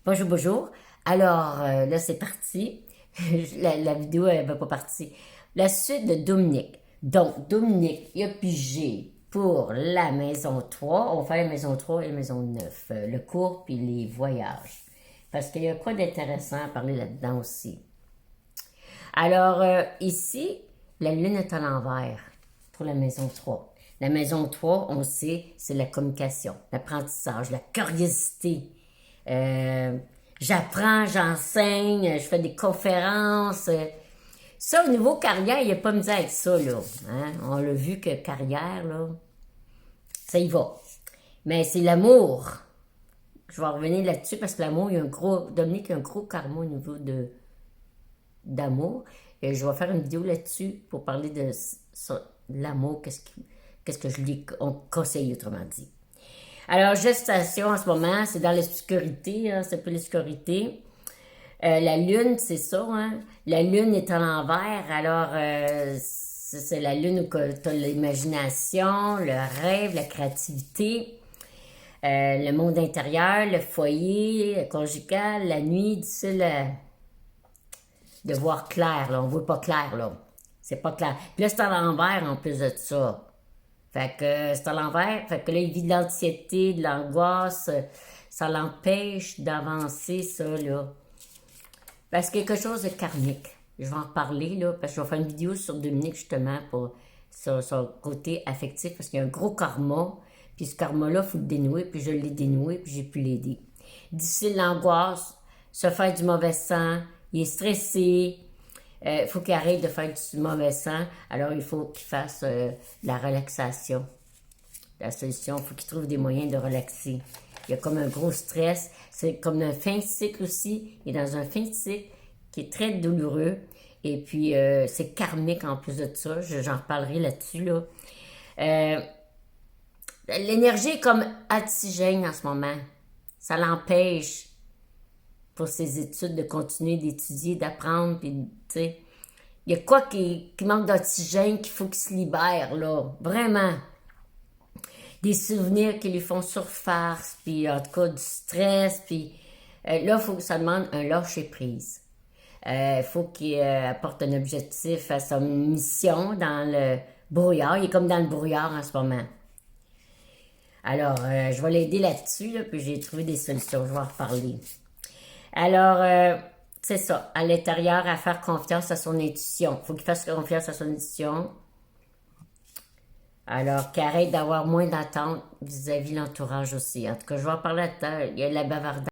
Bonjour, bonjour. Alors, là, c'est parti. La vidéo, elle va pas partir. La suite de Dominique. Donc, Dominique, il a pigé pour la maison 3. On va faire la maison 3 et la maison 9. Le cours puis les voyages. Parce qu'il y a quoi d'intéressant à parler là-dedans aussi. Alors, ici, la lune est à l'envers pour la maison 3. La maison 3, on sait, c'est la communication, l'apprentissage, la curiosité. Euh, J'apprends, j'enseigne, je fais des conférences. Ça, au niveau carrière, il n'y a pas misère avec ça, là. Hein? On l'a vu que carrière, là, ça y va. Mais c'est l'amour. Je vais revenir là-dessus parce que l'amour, il y a un gros. Dominique, il y a un gros karma au niveau d'amour. Et je vais faire une vidéo là-dessus pour parler de ça, l'amour, qu'est-ce que je lui conseille, autrement dit. Alors, gestation en ce moment, c'est dans l'obscurité, hein, c'est un peu l'obscurité. La lune, c'est ça, hein. La lune est à l'envers, alors c'est la lune où tu as l'imagination, le rêve, la créativité, le monde intérieur, le foyer, le conjugal, la nuit, difficile de voir clair, là. On voit pas clair, là. C'est pas clair. Puis là, c'est à l'envers en plus de ça. Fait que c'est à l'envers. Fait que là, il vit de l'anxiété, de l'angoisse. Ça l'empêche d'avancer, ça, là. Parce que quelque chose de karmique. Je vais en parler, là, parce que je vais faire une vidéo sur Dominique, justement, pour son côté affectif, parce qu'il y a un gros karma. Puis ce karma-là, il faut le dénouer, puis je l'ai dénoué, puis j'ai pu l'aider. Difficile l'angoisse, se faire du mauvais sang, il est stressé, il faut qu'il arrête de faire du mauvais sang, alors il faut qu'il fasse de la relaxation. La solution, il faut qu'il trouve des moyens de relaxer. Il y a comme un gros stress, c'est comme un fin de cycle aussi, il est dans un fin de cycle qui est très douloureux, et puis c'est karmique en plus de ça, j'en reparlerai là-dessus, là. L'énergie est comme antigène en ce moment, ça l'empêche pour ses études de continuer d'étudier, d'apprendre, puis tu sais, il y a quoi qui manque d'oxygène qu'il faut qu'il se libère, là. Vraiment. Des souvenirs qui lui font surface, puis en tout cas du stress, puis là, il faut que ça demande un lâcher-prise. Il faut qu'il apporte un objectif à sa mission dans le brouillard. Il est comme dans le brouillard en ce moment. Alors, je vais l'aider là-dessus, là, puis j'ai trouvé des solutions. Je vais en reparler. Alors, c'est ça. À l'intérieur, à faire confiance à son intuition. Il faut qu'il fasse confiance à son intuition. Alors, qu'il arrête d'avoir moins d'attentes vis-à-vis de l'entourage aussi. En tout cas, je vais en parler là-dedans. Il y a la bavardage.